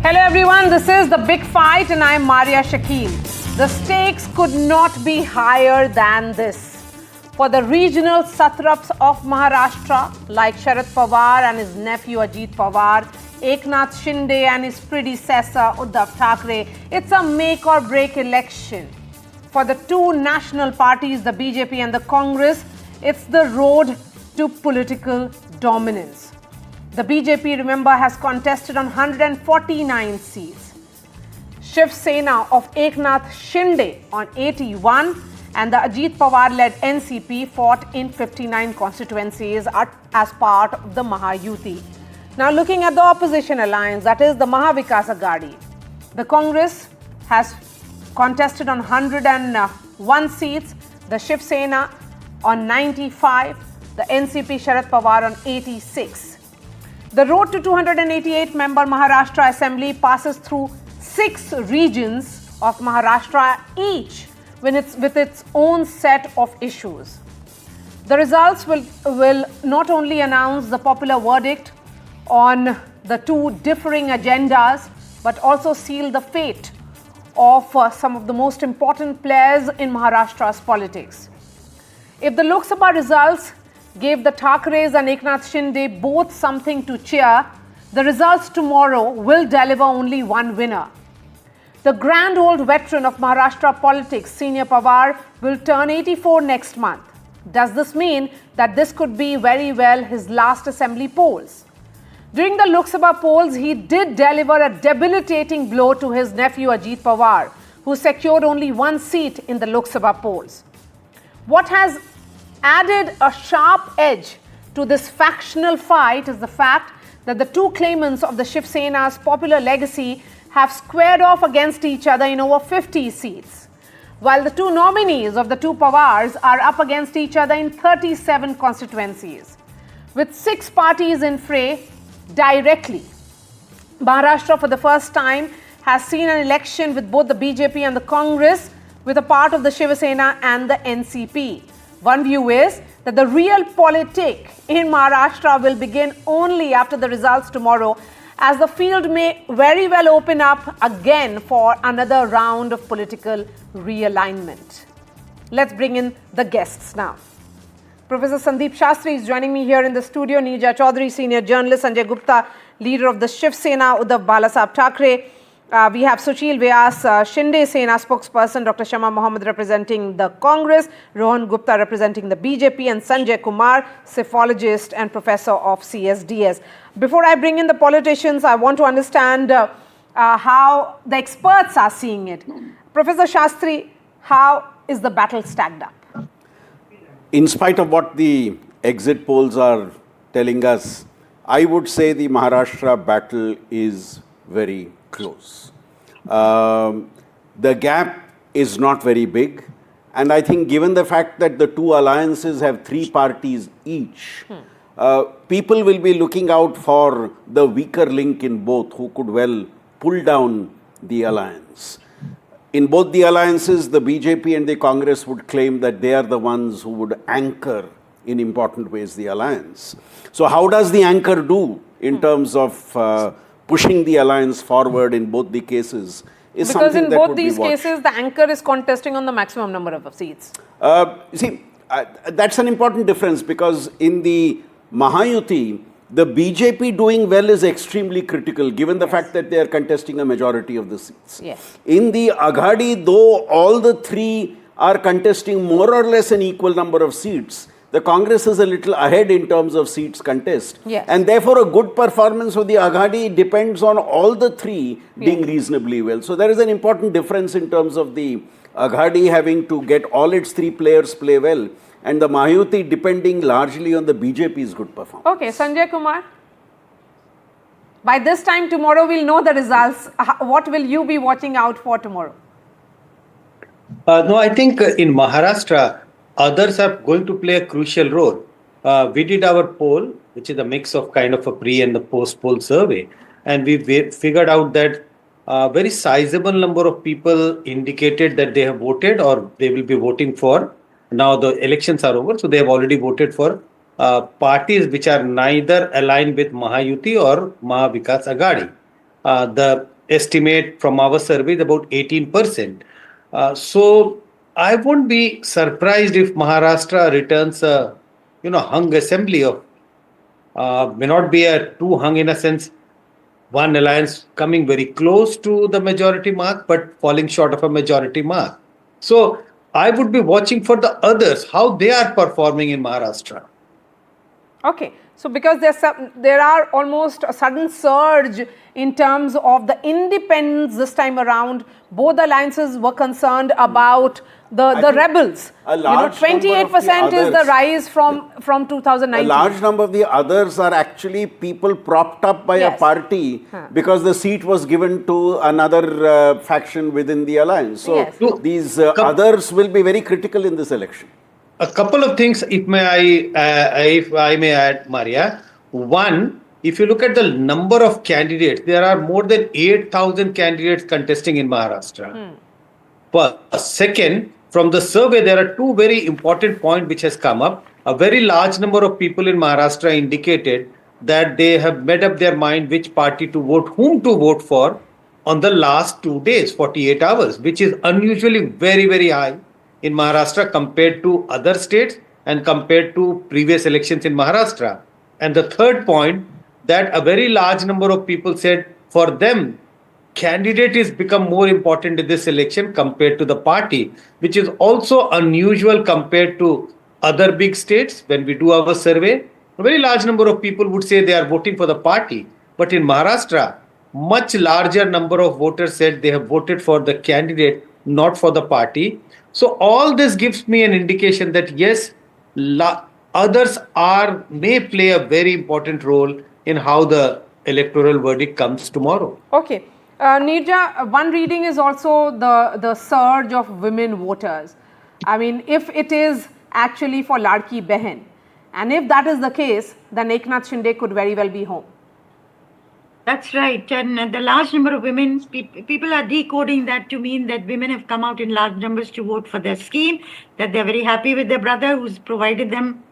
Hello everyone, this is The Big Fight and I'm Maria Shakil. The stakes could not be higher than this. For the regional satraps of Maharashtra like Sharad Pawar and his nephew Ajit Pawar, Eknath Shinde and his predecessor Uddhav Thackery, it's a make or break election. For the two national parties, the BJP and the Congress, it's the road to political dominance. The BJP, remember, has contested on 149 seats. Shiv Sena of Eknath Shinde on 81 and the Ajit Pawar-led NCP fought in 59 constituencies as part of the Mahayuti. Now looking at the opposition alliance, that is the Maha'Bharat, the Congress has contested on 101 seats, the Shiv Sena on 95, the NCP Sharad Pawar on 86. The road to 288-member Maharashtra Assembly passes through 6 regions of Maharashtra, each with its own set of issues. The results will not only announce the popular verdict on the two differing agendas, but also seal the fate of some of the most important players in Maharashtra's politics. If the Lok Sabha results gave the Thackerys and Eknath Shinde both something to cheer, the results tomorrow will deliver only one winner. The grand old veteran of Maharashtra politics, Senior Pawar, will turn 84 next month. Does this mean that this could be very well his last assembly polls? During the Lok Sabha polls, he did deliver a debilitating blow to his nephew Ajit Pawar, who secured only 1 seat in the Lok Sabha polls. What has added a sharp edge to this factional fight is the fact that the two claimants of the Shiv Sena's popular legacy have squared off against each other in over 50 seats, while the two nominees of the two Pawars are up against each other in 37 constituencies. With 6 parties in fray directly, Maharashtra for the first time has seen an election with both the BJP and the Congress, with a part of the Shiv Sena and the NCP. One view is that the real politic in Maharashtra will begin only after the results tomorrow, as the field may very well open up again for another round of political realignment. Let's bring in the guests now. Professor Sandeep Shastri is joining me here in the studio. Neerja Chaudhary, senior journalist. Sanjay Gupta, leader of the Shiv Sena. Uddhav Balasaheb Thackeray. We have Sushil Vyas, Shinde Sena spokesperson, Dr. Shama Mohammed representing the Congress, Rohan Gupta representing the BJP, and Sanjay Kumar, psephologist and professor of CSDS. Before I bring in the politicians, I want to understand how the experts are seeing it. Professor Shastri, how is the battle stacked up? In spite of what the exit polls are telling us, I would say the Maharashtra battle is very close. The gap is not very big, and I think given the fact that the two alliances have 3 parties each, people will be looking out for the weaker link in both who could well pull down the alliance. In both the alliances, the BJP and the Congress would claim that they are the ones who would anchor in important ways the alliance. So how does the anchor do in terms of pushing the alliance forward in both the cases is because something in that both would be these watched. cases, the anchor is contesting on the maximum number of seats. That's an important difference, because in the Mahayuti, the BJP doing well is extremely critical given the fact that they are contesting a majority of the seats. Yes. In the Aghadi, though all the 3 are contesting more or less an equal number of seats, the Congress is a little ahead in terms of seats contest. Yes. And therefore, a good performance of the Aghadi depends on all the 3 doing reasonably well. So there is an important difference in terms of the Aghadi having to get all its 3 players play well, and the Mahayuti depending largely on the BJP's good performance. Okay, Sanjay Kumar. By this time tomorrow, we'll know the results. What will you be watching out for tomorrow? No, I think in Maharashtra, others are going to play a crucial role. We did our poll, which is a mix of kind of a pre and the post poll survey, and we figured out that a very sizable number of people indicated that they have voted or they will be voting for. Now the elections are over, so they have already voted for parties which are neither aligned with Mahayuti or Maha'Bharat Aghadi. The estimate from our survey is about 18%. So I won't be surprised if Maharashtra returns a hung assembly of may not be a two hung in a sense, one alliance coming very close to the majority mark but falling short of a majority mark. So I would be watching for the others, how they are performing in Maharashtra. Okay, so because there are almost a sudden surge in terms of the independents this time around, both alliances were concerned about the rebels. 28% is the rise from 2019. A large number of the others are actually people propped up by a party because the seat was given to another faction within the alliance. So these others will be very critical in this election. A couple of things, if I may add, Maria. One, if you look at the number of candidates, there are more than 8,000 candidates contesting in Maharashtra. But second, from the survey, there are two very important points which has come up. A very large number of people in Maharashtra indicated that they have made up their mind which party to vote, whom to vote for on the last 2 days, 48 hours, which is unusually very, very high in Maharashtra compared to other states and compared to previous elections in Maharashtra. And the third point, that a very large number of people said for them, candidate is become more important in this election compared to the party, which is also unusual compared to other big states. When we do our survey, a very large number of people would say they are voting for the party. But in Maharashtra, much larger number of voters said they have voted for the candidate, not for the party. So all this gives me an indication that yes, others may play a very important role in how the electoral verdict comes tomorrow. Okay. Neerja, one reading is also the surge of women voters. I mean, if it is actually for Ladki Behin, and if that is the case, then Eknath Shinde could very well be home. That's right. And the large number of women, people are decoding that to mean that women have come out in large numbers to vote for their scheme, that they're very happy with their brother who's provided them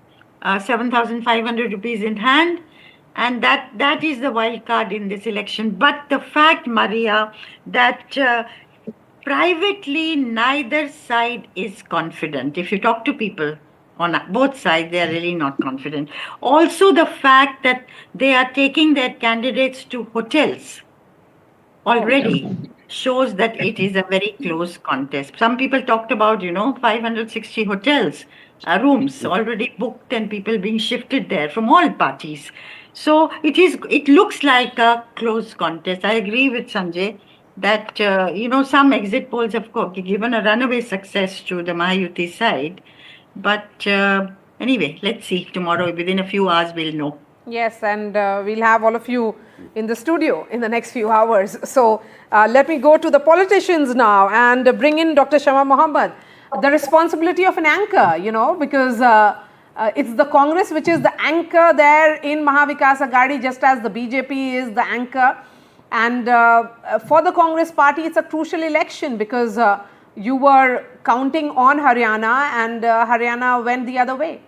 7,500 rupees in hand. And that is the wild card in this election. But the fact, Maria, that privately neither side is confident. If you talk to people on both sides, they are really not confident. Also, the fact that they are taking their candidates to hotels already shows that it is a very close contest. Some people talked about, 560 hotels, rooms already booked and people being shifted there from all parties. So it looks like a close contest. I agree with Sanjay that, some exit polls have given a runaway success to the Mahayuti side. But anyway, let's see. Tomorrow, within a few hours, we'll know. Yes, and we'll have all of you in the studio in the next few hours. So let me go to the politicians now and bring in Dr. Shama Mohammed. The responsibility of an anchor, because it's the Congress which is the anchor there in Mahavikas Aghadi, just as the BJP is the anchor. And for the Congress party, it's a crucial election because you were counting on Haryana and Haryana went the other way.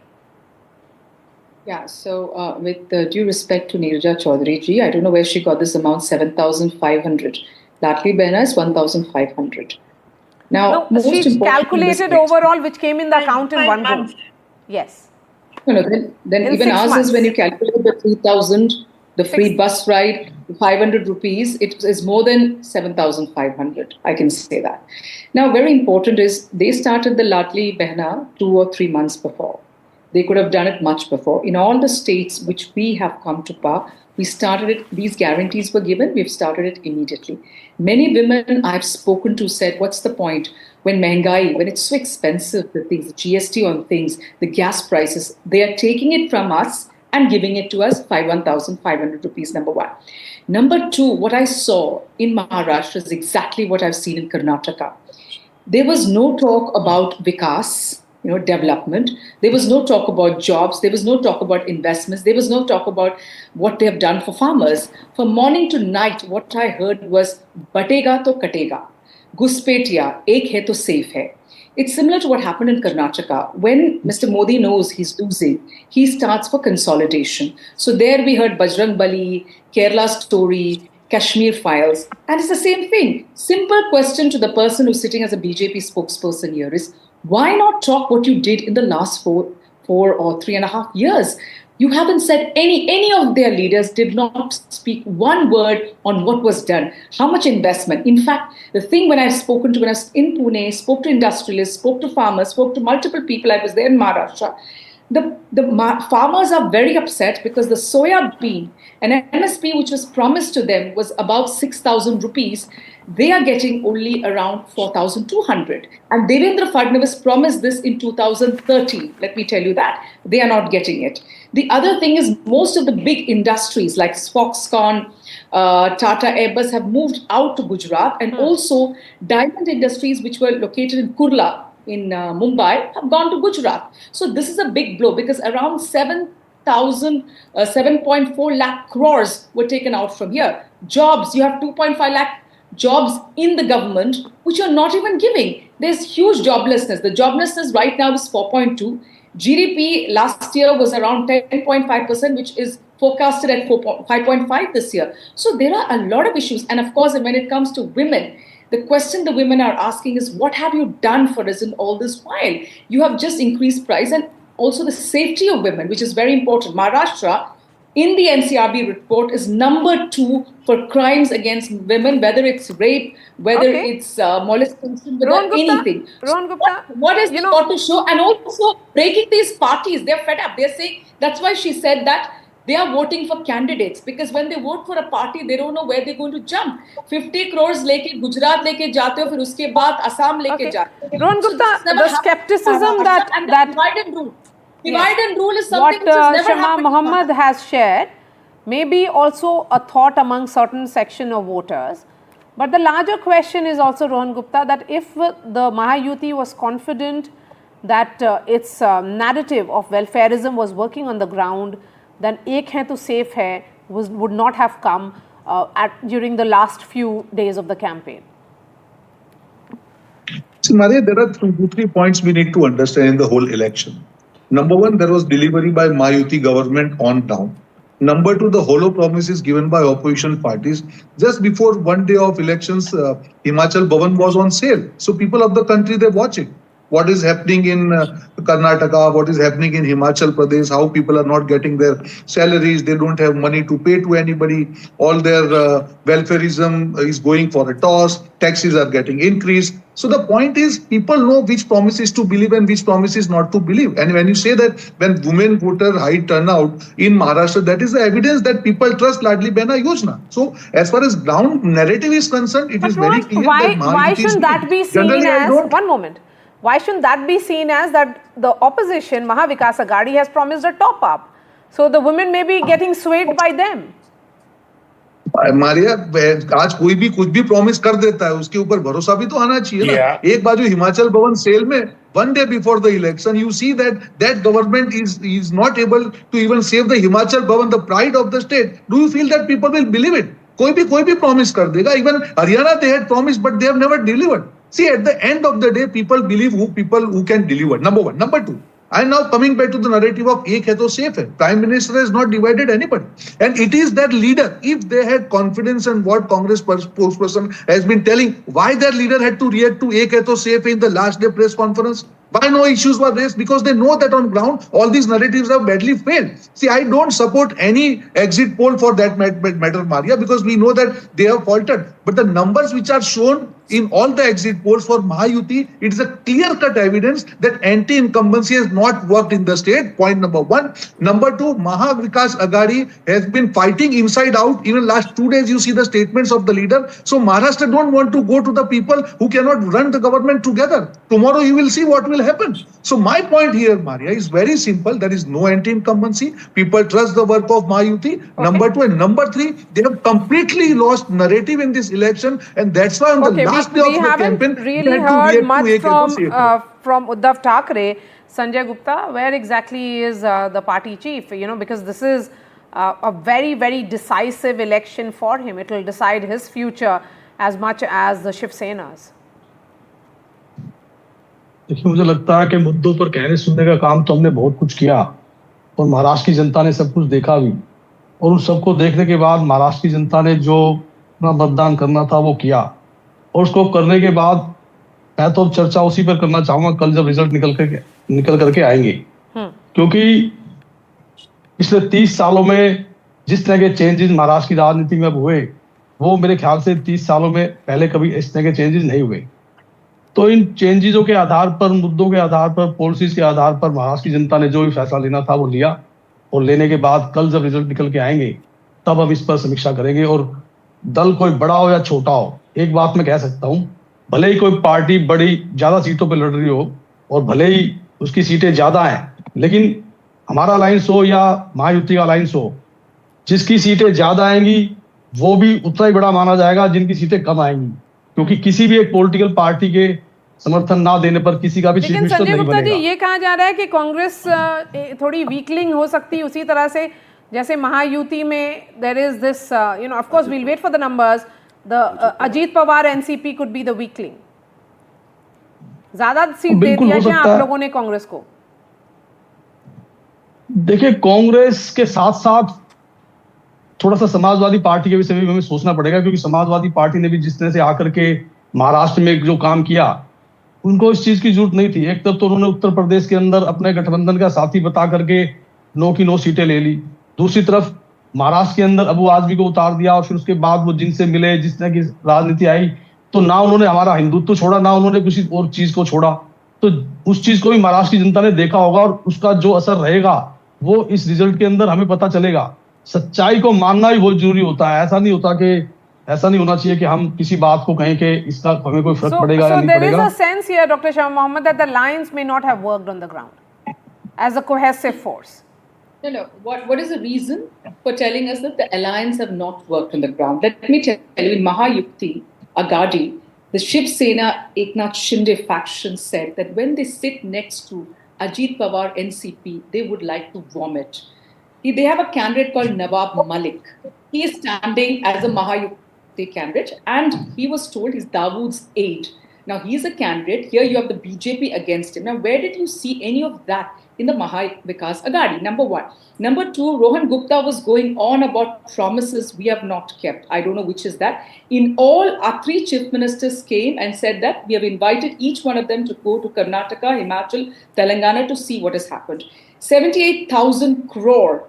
Yeah, so with due respect to Neerja Chaudhary ji, I don't know where she got this amount, 7,500. Latli Behna is 1,500. Now, she calculated overall, which came in the account in one go. Yes. No, then even ours is when you calculate the 3,000, the free bus ride, 500 rupees, it is more than 7,500. I can say that. Now, very important is they started the Latli Behna 2 or 3 months before. They could have done it much before. In all the states which we have come to power, we started it, these guarantees were given, we've started it immediately. Many women I've spoken to said, what's the point when Mehengai, when it's so expensive, the things, the GST on things, the gas prices, they are taking it from us and giving it to us, 1,500 rupees, number one. Number two, what I saw in Maharashtra is exactly what I've seen in Karnataka. There was no talk about Vikas, development. There was no talk about jobs. There was no talk about investments. There was no talk about what they have done for farmers. From morning to night, what I heard was, batega to katega. Guspetiya, ek hai to safe hai. It's similar to what happened in Karnataka. When Mr. Modi knows he's losing, he starts for consolidation. So there we heard Bajrang Bali, Kerala story, Kashmir files. And it's the same thing. Simple question to the person who's sitting as a BJP spokesperson here is, why not talk what you did in the last four or 3.5 years? You haven't said any of their leaders did not speak one word on what was done, how much investment. In fact, the thing when I was in Pune, spoke to industrialists, spoke to farmers, spoke to multiple people, I was there in Maharashtra, the farmers are very upset because the soya bean, an MSP which was promised to them was about 6,000 rupees. They are getting only around 4,200. And Devendra Fadnavis promised this in 2013. Let me tell you that. They are not getting it. The other thing is most of the big industries like Foxconn, Tata Airbus have moved out to Gujarat, and also diamond industries which were located in Kurla in Mumbai have gone to Gujarat. So this is a big blow because around 7.4 lakh crores were taken out from here. Jobs, you have 2.5 lakh jobs in the government, which you're not even giving. There's huge joblessness. The joblessness right now is 4.2. GDP last year was around 10.5%, which is forecasted at 5.5 this year. So there are a lot of issues. And of course, when it comes to women, the question the women are asking is, what have you done for us in all this while? You have just increased price, and also the safety of women, which is very important. Maharashtra, in the NCRB report, is number 2 for crimes against women, whether it's rape, whether it's molestation, whether anything. Rohan Gupta, what is got to show? And also breaking these parties, they're fed up. They're saying, that's why she said that they are voting for candidates, because when they vote for a party, they don't know where they're going to jump. 50 crores leke Gujarat leke jate ho, fir uske baad Assam leke jate ho. Rohan Gupta, the skepticism that divide and rule. Divide and rule is something which has never Shama happened. Mohammed has shared may be also a thought among certain section of voters. But the larger question is also, Rohan Gupta, that if the Mahayuti was confident that its narrative of welfareism was working on the ground, then Ek Hai to Safe Hai would not have come during the last few days of the campaign. See, Maria, there are 3 points we need to understand in the whole election. Number 1, there was delivery by Mahayuti government on ground. Number 2, the hollow promises given by opposition parties. Just before one day of elections, Himachal Bhavan was on sale. So people of the country, they're watching what is happening in Karnataka, what is happening in Himachal Pradesh, how people are not getting their salaries, they don't have money to pay to anybody, all their welfareism is going for a toss, taxes are getting increased. So the point is, people know which promises to believe and which promises not to believe. And when you say that when women voter high turnout in Maharashtra, that is the evidence that people trust Ladli Behna Yojana. So as far as ground narrative is concerned, it is very clear that why shouldn't that be seen as, one moment, why shouldn't that be seen as that the opposition, Mahavikas Aghadi, has promised a top-up? So the women may be getting swayed by them. Maria, आज कोई भी कुछ भी promise कर देता है, उसके ऊपर भरोसा भी तो आना चाहिए ना. एक बाजू हिमाचल भवन सेल में one day before the election, you see that government is not able to even save the Himachal Bhavan, the pride of the state. Do you feel that people will believe it? कोई भी promise कर देगा. Even Haryana, they had promised, but they have never delivered. See, at the end of the day, people believe people who can deliver. Number 1. Number 2. And now coming back to the narrative of Ek Hai to Safe Hai. Prime Minister has not divided anybody. And it is that leader, if they had confidence in what Congress spokesperson has been telling, why their leader had to react to Ek Hai to Safe Hai in the last day press conference? Why no issues were raised? Because they know that on ground, all these narratives have badly failed. See, I don't support any exit poll for that matter, Maria, because we know that they have faltered. But the numbers which are shown in all the exit polls for Mahayuti, it is a clear-cut evidence that anti-incumbency has not worked in the state. Point number 1. Number 2, Mahavikas Aghadi has been fighting inside out. Even last 2 days, you see the statements of the leader. So Maharashtra don't want to go to the people who cannot run the government together. Tomorrow you will see what will happen. So my point here, Maria, is very simple. There is no anti-incumbency. People trust the work of Mahayuti. Okay. Number 2 and number 3, they have completely lost narrative in this election, and that's why on the last day of the campaign, really heard much from Uddhav Thackery. Sanjay Gupta, where exactly is the party chief? You know, because this is a very, very decisive election for him. It will decide his future as much as the Shiv Sena's. देखिए, मुझे लगता है कि मुद्दों पर कहने सुनने का काम तो हमने बहुत कुछ किया और महाराष्ट्र की जनता ने सब कुछ देखा भी, और उन सबको देखने के बाद महाराष्ट्र की जनता ने जो अपना मतदान करना था वो किया, और उसको करने के बाद मैं तो चर्चा उसी पर करना चाहूंगा कल जब रिजल्ट निकल करके आएंगे, क्योंकि पिछले 30 सालों में जिस तरह के चेंजेस महाराष्ट्र की राजनीति में अब हुए, वो मेरे ख्याल से 30 सालों में पहले कभी इस तरह के चेंजेस नहीं हुए। तो इन चेंजेसों के आधार पर, मुद्दों के आधार पर, पॉलिसीज के आधार पर महाराष्ट्र की जनता ने जो भी फैसला लेना था वो लिया, और लेने के बाद कल जब रिजल्ट निकल के आएंगे तब हम इस पर समीक्षा करेंगे। और दल कोई बड़ा हो या छोटा हो, एक बात मैं कह सकता हूं, भले ही कोई पार्टी बड़ी ज्यादा सीटों पर लड़ रही हो और भले ही उसकी सीटें ज्यादा हैं, लेकिन हमारा अलायंस हो या महायुति का अलायंस हो, जिसकी सीटें ज्यादा आएंगी वो भी उतना ही बड़ा माना जाएगा जिनकी सीटें कम आएंगी, क्योंकि किसी भी एक पॉलिटिकल पार्टी के समर्थन ना देने पर किसी का भी चीफ मिनिस्टर नहीं बनेगा। जी, ये कहा जा रहा है कि कांग्रेस थोड़ी वीकलिंग हो सकती है, उसी तरह से जैसे महायुति में there is this of course we'll wait for the numbers, the Ajit Pawar NCP could be the weakling. ज्यादा सीट दे दिया क्या आप लोगों ने कांग्रेस को? देखिए, कांग्रेस के साथ साथ थोड़ा सा समाजवादी पार्टी के विषय में हमें सोचना पड़ेगा, क्योंकि समाजवादी पार्टी ने भी जिस तरह से आकर के महाराष्ट्र में जो काम किया, उनको इस चीज की जरूरत नहीं थी। एक तरफ तो उन्होंने उत्तर प्रदेश के अंदर अपने गठबंधन का साथी बता करके 9 की 9 सीटें ले ली, दूसरी तरफ महाराष्ट्र के अंदर अबू आजमी को उतार दिया, और फिर उसके बाद वो जिनसे मिले, जिस तरह की राजनीति आई, तो ना उन्होंने हमारा हिंदुत्व छोड़ा, ना उन्होंने किसी और चीज को छोड़ा। तो उस चीज को भी महाराष्ट्र की जनता ने देखा होगा, और उसका जो असर रहेगा वो इस रिजल्ट के अंदर हमें पता चलेगा। सच्चाई को मानना भी बहुत जरूरी होता है। ऐसा नहीं होना चाहिए कि हम किसी बात को कहें कि इसका हमें कोई फर्क पड़ेगा या नहीं पड़ेगा। So there is a sense here, Dr. Shah Mohammed, that the alliance may not have worked on the ground as a cohesive force. No. What is the reason for telling us that the alliance have not worked on the ground? Let me tell you, in Mahayukti, Agadi, the Shiv Sena Eknath Shinde faction said that when they sit next to Ajit Pawar NCP, they would like to vomit. They have a candidate called Nawab Malik. He is standing as a Mahayukti candidate, and he was told he's Dawood's aide. Now he's a candidate. Here you have the BJP against him. Now where did you see any of that in the Mahavikas Agadi? Number one. Number two, Rohan Gupta was going on about promises we have not kept. I don't know which is that. In all, our 3 chief ministers came and said that we have invited each one of them to go to Karnataka, Himachal, Telangana to see what has happened. 78,000 crore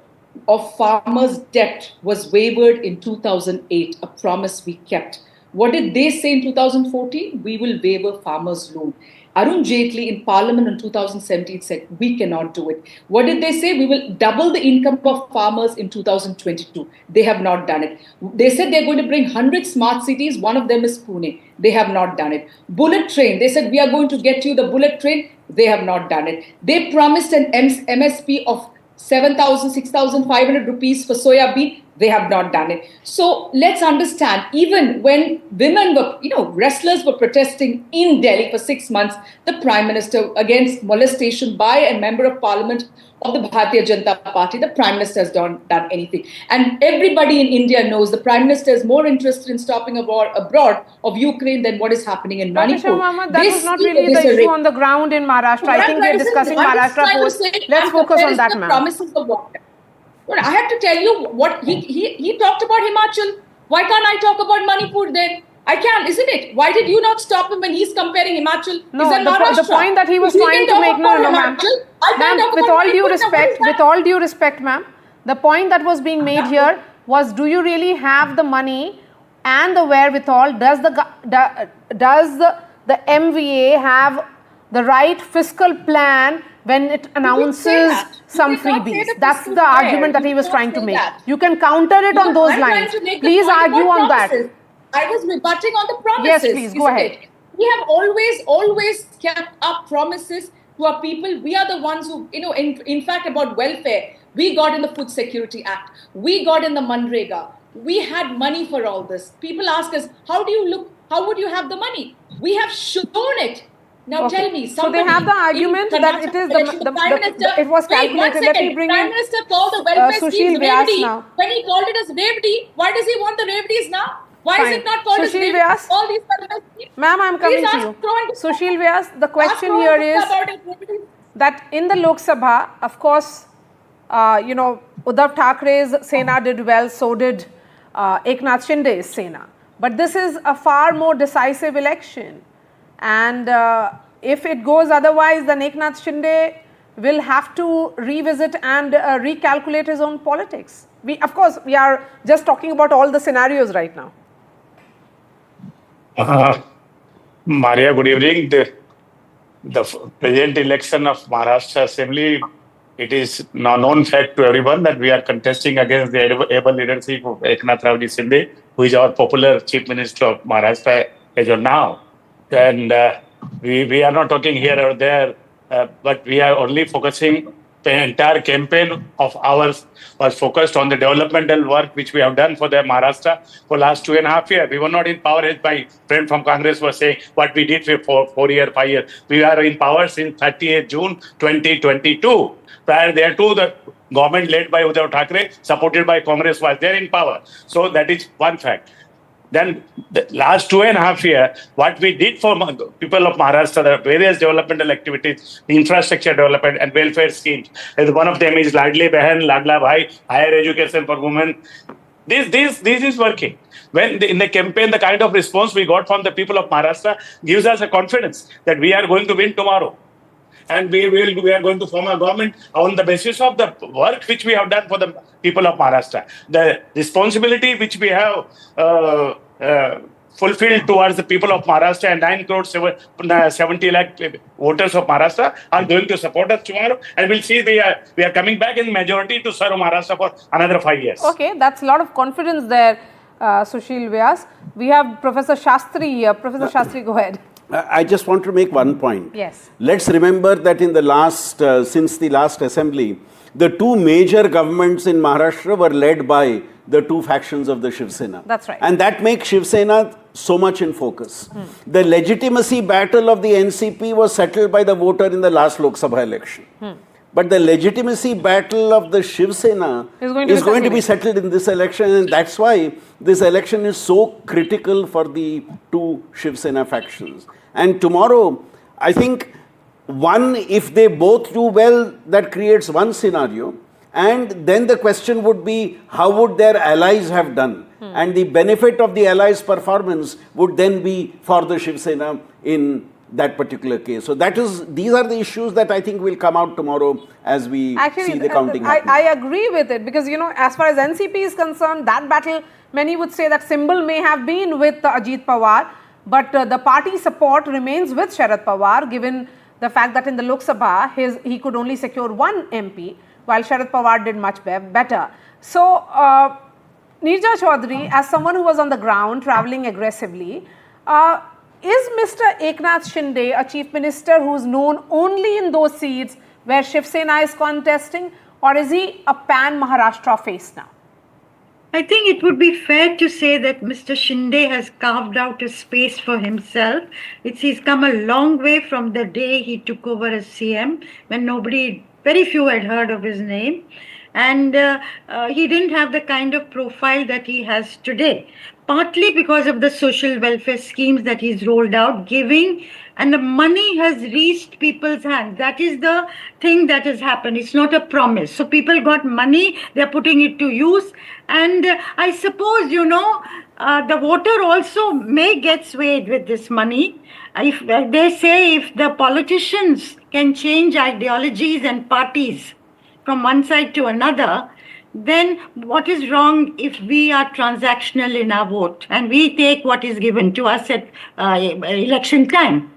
of farmers' debt was waived in 2008, a promise we kept. What did they say in 2014? We will waiver farmers' loan. Arun Jaitley in Parliament in 2017 said, we cannot do it. What did they say? We will double the income of farmers in 2022. They have not done it. They said they're going to bring 100 smart cities. One of them is Pune. They have not done it. Bullet train. They said, we are going to get you the bullet train. They have not done it. They promised an MSP of 7,000, 6,500 rupees for soya bean. They have not done it. So let's understand, even when women were, wrestlers were protesting in Delhi for 6 months, the Prime Minister against molestation by a member of Parliament of the Bharatiya Janata Party, the Prime Minister has done anything. And everybody in India knows the Prime Minister is more interested in stopping a war abroad of Ukraine than what is happening in Manipur. That is not really the issue on the ground in Maharashtra. I think we're discussing Maharashtra post. Let's focus on that, ma'am. Promises of water. But I have to tell you what he talked about Himachal. Why can't I talk about Manipur then? I can, isn't it? Why did you not stop him when he's comparing Himachal? No, the point that he was trying to make, no, ma'am. Ma'am, with all due respect, ma'am, the point that was being made here was, do you really have the money and the wherewithal? Does the MVA have the right fiscal plan when it announces some freebies? That's the argument that he was trying to make. You can counter it on those lines. Please argue on that. I was rebutting on the promises. Yes, please, go ahead. We have always kept up promises to our people. We are the ones who, in fact, about welfare, we got in the Food Security Act. We got in the Manrega. We had money for all this. People ask us, how would you have the money? We have shown it. Now tell me, so they have the argument that it is it was calculated. Let me bring Prime in Minister called the welfare schemes Vyas now. When he called it as Revdi, why does he want the Revdis now? Why Fine. is it not called as Sushil Revdi? Vyas. All these welfare schemes. Ma'am, I'm coming to you. Sushil Vyas, the question here is that in the Lok Sabha, of course, Uddhav Thackeray's Sena did well, so did Eknath Shinde's Sena. But this is a far more decisive election. And if it goes otherwise, then Eknath Shinde will have to revisit and recalculate his own politics. Of course, we are just talking about all the scenarios right now. Maria, good evening. The present election of Maharashtra Assembly, it is now known fact to everyone that we are contesting against the able leadership of Eknath Shinde, who is our popular Chief Minister of Maharashtra as of now. And we are not talking here or there, but we are only focusing. The entire campaign of ours was focused on the developmental work which we have done for the Maharashtra for last 2.5 years. We were not in power, as my friend from Congress was saying, what we did for 4 years, 5 years. We are in power since 30th June 2022. Prior thereto, the government led by Uddhav Thackery, supported by Congress, was there in power. So that is one fact. Then the last 2.5 years, what we did for people of Maharashtra, the various developmental activities, infrastructure development and welfare schemes. And one of them is Ladli Behan, Ladla Bhai, higher education for women. This is working. When in the campaign, the kind of response we got from the people of Maharashtra gives us a confidence that we are going to win tomorrow. And we are going to form a government on the basis of the work which we have done for the people of Maharashtra. The responsibility which we have fulfilled towards the people of Maharashtra, and 9 crore 70 lakh voters of Maharashtra are going to support us tomorrow. And we'll see we are coming back in majority to serve Maharashtra for another 5 years. Okay, that's a lot of confidence there, Sushil Vyas. We have Professor Shastri here. Professor Shastri, go ahead. I just want to make one point. Yes. Let's remember that in the since the last assembly, the two major governments in Maharashtra were led by the two factions of the Shiv Sena. That's right. And that makes Shiv Sena so much in focus. The legitimacy battle of the NCP was settled by the voter in the last Lok Sabha election. But the legitimacy battle of the Shiv Sena is going to be settled in this election, and that's why this election is so critical for the two Shiv Sena factions. And tomorrow, I think, if they both do well, that creates one scenario. And then the question would be, how would their allies have done? And the benefit of the allies' performance would then be for the Shiv Sena in that particular case. So these are the issues that I think will come out tomorrow as we see the counting happening. I agree with it because, as far as NCP is concerned, that battle, many would say that symbol may have been with Ajit Pawar, but the party support remains with Sharad Pawar, given the fact that in the Lok Sabha, he could only secure one MP, while Sharad Pawar did much better. So, Neerja Chaudhary, as someone who was on the ground traveling aggressively, is Mr. Eknath Shinde a chief minister who is known only in those seats where Shiv Sena is contesting, or is he a pan-Maharashtra face now? I think it would be fair to say that Mr. Shinde has carved out a space for himself. He's come a long way from the day he took over as CM, when very few had heard of his name. And he didn't have the kind of profile that he has today, partly because of the social welfare schemes that he's rolled out, and the money has reached people's hands. That is the thing that has happened. It's not a promise. So people got money, they're putting it to use. And I suppose, the voter also may get swayed with this money. If they say if the politicians can change ideologies and parties from one side to another, then what is wrong if we are transactional in our vote and we take what is given to us at election time?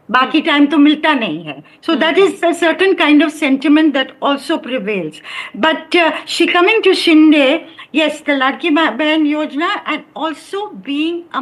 Baki time to milta nahi hai. So that is a certain kind of sentiment that also prevails. But coming to Shinde, yes, the Ladki Behan Yojana, and also being a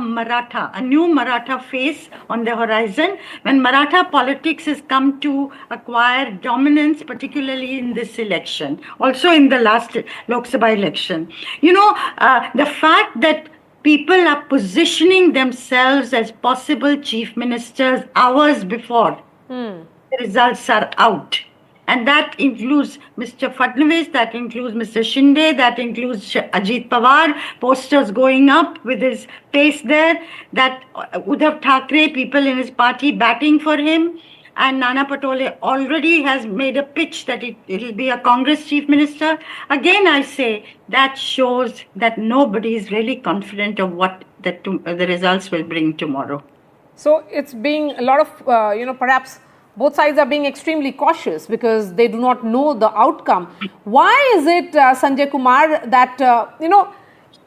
new Maratha face on the horizon, when Maratha politics has come to acquire dominance, particularly in this election, also in the last Lok Sabha election. The fact that people are positioning themselves as possible chief ministers hours before the results are out. And that includes Mr. Fadnavis, that includes Mr. Shinde, that includes Ajit Pawar, posters going up with his face there, that Uddhav Thackery, people in his party batting for him. and Nana Patole already has made a pitch that it'll be a Congress chief minister. Again, I say that shows that nobody is really confident of what the results will bring tomorrow. So it's being a lot of, perhaps both sides are being extremely cautious because they do not know the outcome. Why is it, Sanjay Kumar, that,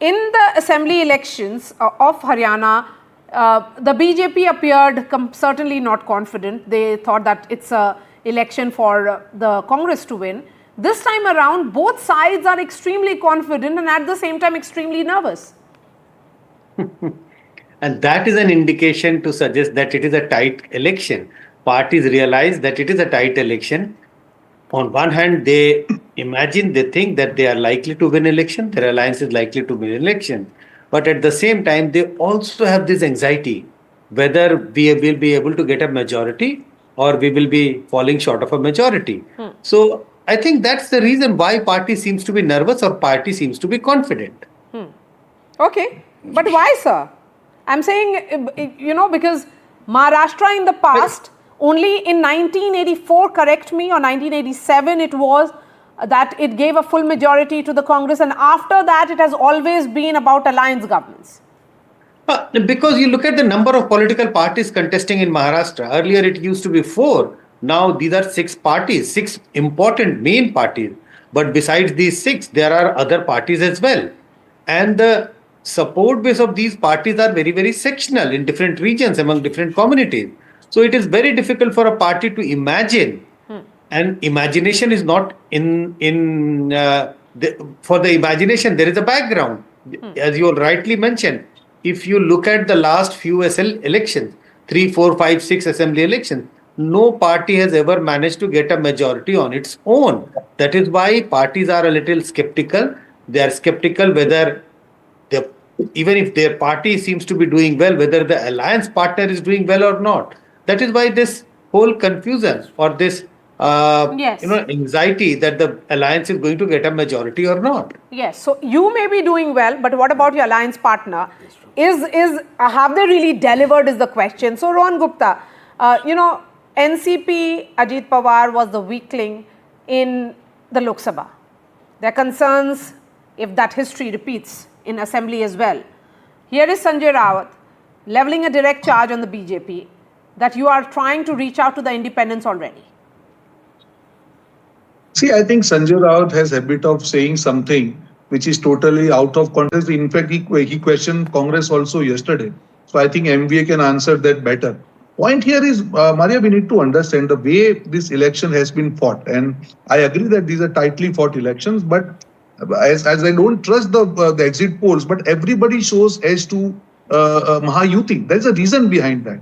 in the assembly elections of Haryana, the BJP appeared certainly not confident. They thought that it's an election for the Congress to win. This time around, both sides are extremely confident and at the same time extremely nervous. And that is an indication to suggest that it is a tight election. Parties realize that it is a tight election. On one hand, they think that they are likely to win election, their alliance is likely to win election. But at the same time, they also have this anxiety whether we will be able to get a majority or we will be falling short of a majority. So I think that's the reason why party seems to be nervous or party seems to be confident. Okay, but why, sir? I'm saying, because Maharashtra in the past, only in 1984, correct me, or 1987, it was that it gave a full majority to the Congress, and after that it has always been about alliance governments. Because you look at the number of political parties contesting in Maharashtra. Earlier it used to be 4. Now these are 6 parties, 6 important main parties. But besides these 6, there are other parties as well. And the support base of these parties are very, very sectional in different regions among different communities. So it is very difficult for a party to imagine. And imagination is not for the imagination, there is a background. As you rightly mentioned, if you look at the last few elections, 3, 4, 5, 6 assembly elections, no party has ever managed to get a majority on its own. That is why parties are a little skeptical. They are skeptical whether, even if their party seems to be doing well, whether the alliance partner is doing well or not. That is why this whole confusion or this anxiety that the alliance is going to get a majority or not. Yes, so you may be doing well, but what about your alliance partner? Have they really delivered is the question. So Rohan Gupta, NCP Ajit Pawar was the weakling in the Lok Sabha. There are concerns if that history repeats in assembly as well. Here is Sanjay Rawat leveling a direct charge on the BJP that you are trying to reach out to the independents already. See, I think Sanjay Rawat has a habit of saying something which is totally out of context. In fact, he questioned Congress also yesterday. So I think MVA can answer that better. Point here is, Maria, we need to understand the way this election has been fought. And I agree that these are tightly fought elections, but as I don't trust the exit polls, but everybody shows as to Mahayuti. There's a reason behind that.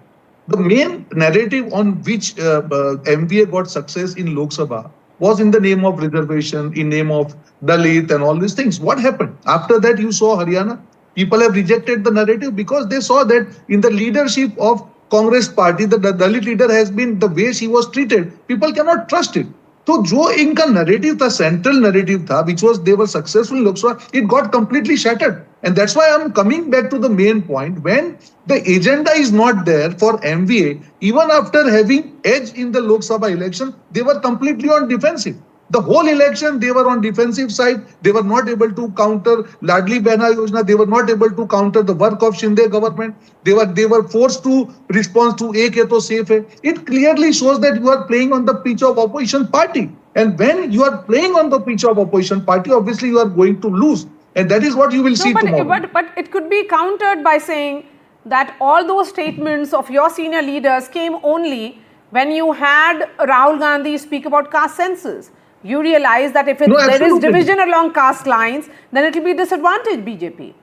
The main narrative on which MVA got success in Lok Sabha was in the name of reservation, in name of Dalit and all these things. What happened? After that, you saw Haryana. People have rejected the narrative because they saw that in the leadership of Congress party, the Dalit leader has been the way she was treated. People cannot trust it. So, जो इनका narrative था, central narrative था, which was they were successful in Lok Sabha, it got completely shattered. And that's why I'm coming back to the main point. When the agenda is not there for MVA, even after having edge in the Lok Sabha election, they were completely on defensive. The whole election, they were on defensive side. They were not able to counter Ladli Behna Yojana. They were not able to counter the work of Shinde government. They were forced to respond to ek hai to safe hai. It clearly shows that you are playing on the pitch of opposition party. And when you are playing on the pitch of opposition party, obviously you are going to lose. And that is what you will see tomorrow. But it could be countered by saying that all those statements of your senior leaders came only when you had Rahul Gandhi speak about caste census. You realize that if there is division along caste lines, then it will be disadvantage BJP.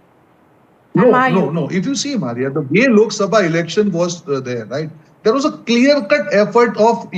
No. If you see, Maria, the way Lok Sabha election was there, right? There was a clear-cut effort of,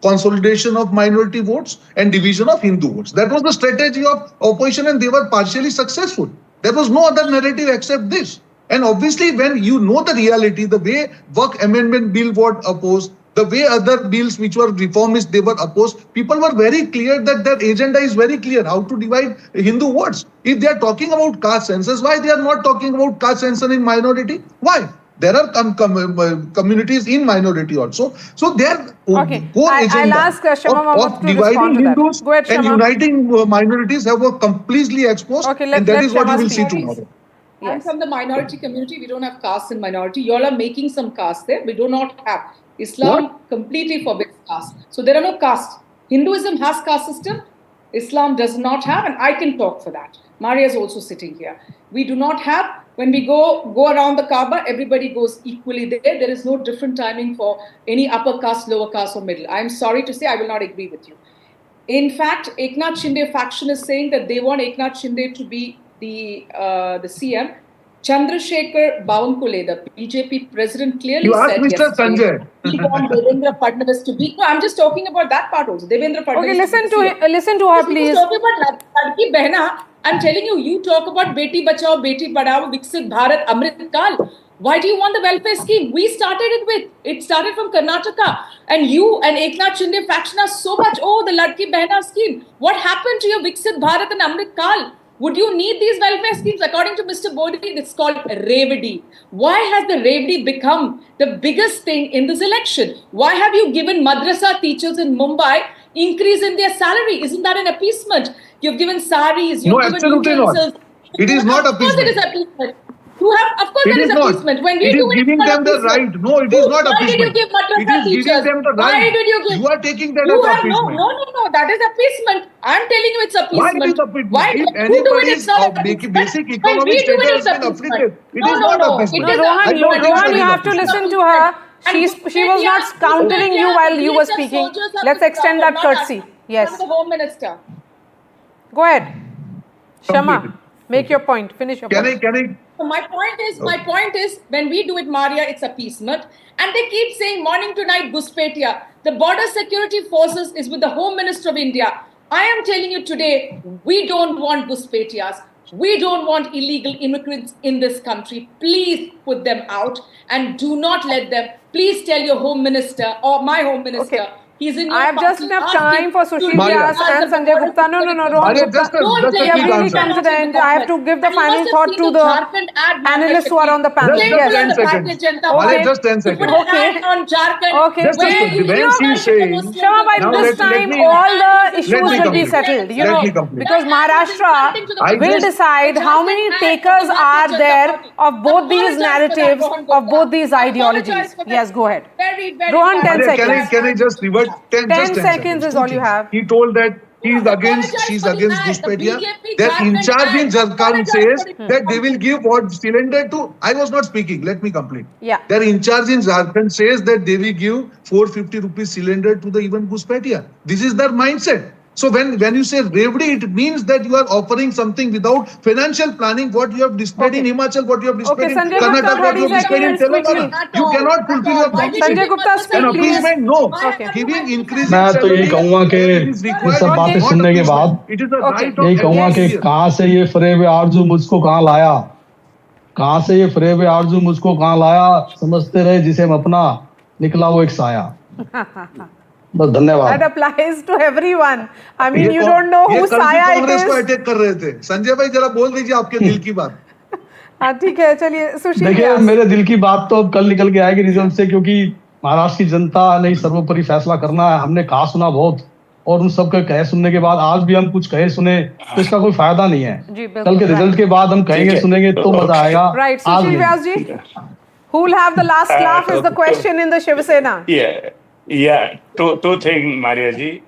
consolidation of minority votes and division of Hindu votes. That was the strategy of opposition, and they were partially successful. There was no other narrative except this. And obviously, when you know the reality, the way work amendment bill was opposed, the way other bills which were reformist, they were opposed, people were very clear that their agenda is very clear, how to divide Hindu votes. If they are talking about caste census, why they are not talking about caste census in minority? Why? There are communities in minority also. So their core agenda I'll ask Shama of to dividing respond to Hindus that. Go ahead, and Shama. uniting minorities have completely exposed, and that is what you will see tomorrow. Yes. I'm from the minority community. We don't have caste in minority. You all are making some caste there. We do not have. Islam completely forbids caste. So there are no castes. Hinduism has caste system. Islam does not have, and I can talk for that. Maria is also sitting here. We do not have. When we go around the Kaaba, everybody goes equally there. There is no different timing for any upper caste, lower caste, or middle. I'm sorry to say, I will not agree with you. In fact, Eknath Shinde faction is saying that they want Eknath Shinde to be the CM. Chandrasekhar Bawankule, the BJP president, clearly said yesterday he wants Devendra Fadnavis to be. No, I'm just talking about that part also. Devendra Fadnavis. Okay, listen to her, please. Talking about Ladki Behna, I'm telling you, you talk about Beti Bachao, Beti Padhao, Viksit Bharat, Amrit Kal. Why do you want the welfare scheme? We started it started from Karnataka. And you and Eknath Shinde faction are so much, the Ladki Behna scheme. What happened to your Viksit Bharat and Amrit Kal? Would you need these welfare schemes? According to Mr. Bodhi, it's called Revdi. Why has the Revdi become the biggest thing in this election? Why have you given madrasa teachers in Mumbai increase in their salary? Isn't that an appeasement? You've given saris, you've given utensils. It is not appeasement. Of course it is appeasement. Of course there is appeasement. When we it do is giving them the right. No, it is not appeasement. Why did you give madrasa teachers? It is giving them the right. Why did you give? You are taking that as appeasement. No. That is appeasement. I'm telling you it's appeasement. Why it is appeasement? Why if you do it, anybody's it's not appeasement. basic economic status has been afflicted, it is not appeasement. Rohan, you have to listen to her. She was not countering you while you were speaking. Let's extend that courtesy. Yes. The Home Minister. Go ahead. Shama, make your point. Finish your point. Can I? So my point is, when we do it, Maria, it's appeasement. And they keep saying morning to night, Ghuspetia. The border security forces is with the Home Minister of India. I am telling you today, we don't want Ghuspetias. We don't want illegal immigrants in this country. Please put them out and do not let them. Please tell your Home Minister or my Home Minister. Okay. I have just enough time for Sushil Vyas and Sanjay Gupta. No, Rohan Gupta. We have really come to the end. I have to give the final thought to the analysts who are on the panel. Just 10 seconds. Just 10 seconds. Okay. When she's saying, Shama, by this time, all the issues will be settled. Because Maharashtra will decide how many takers are there of both these narratives, of both these ideologies. Yes, go ahead. Rohan, 10 seconds. Can I just revert? 10 seconds is all you have. He told that she's against Ghuspetia. Their in charge in Jharkhand says that they will give what cylinder to. I was not speaking. Let me complete. Yeah. Their in charge in Jharkhand says that they will give 450 rupees cylinder to the even Ghuspetia. This is their mindset. So when you say Revdi, it means that you are offering something without financial planning. What you have displayed in Himachal, what you have displayed in Karnataka, what you have displayed in Telangana. You cannot fulfill your promises. Sanjay Gupta, speak please. No. Giving increase in मैं तो यही कहूँगा कि ये सब बातें सुनने के बाद यही कहूँगा कि कहाँ से ये फरेब आरज़ू मुझको कहाँ लाया समझते रहे जिसे हम अपना निकला वो एक साया बस धन्यवाद. That applies to everyone. I mean, you don't know who Saya it is. को अटैक कर रहे थे. संजय भाई जरा बोल दीजिए आपके दिल की बात. हाँ ठीक है, चलिए सुशील. देखिए मेरे दिल की बात तो कल निकल के आएगी रिजल्ट से, क्योंकि महाराष्ट्र की जनता ने सर्वोपरि फैसला करना है. हमने कहा सुना बहुत और उन सबके कहे सुनने के बाद आज भी हम कुछ कहे सुने तो इसका कोई फायदा नहीं है. कल के रिजल्ट के बाद हम कहेंगे सुनेंगे तो मजा आएगा. Right, Sushil Vyas ji, who will have the last laugh is the question in the Shiv Sena. Yeah. Two things, Maria ji.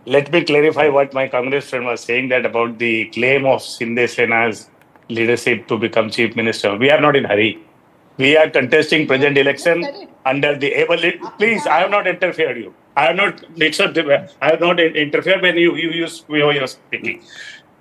Let me clarify what my Congress friend was saying, that about the claim of Shinde Sena's leadership to become chief minister. We are not in hurry. We are contesting present election under the able. Please, I have not interfered you. I have not interfered when you were speaking.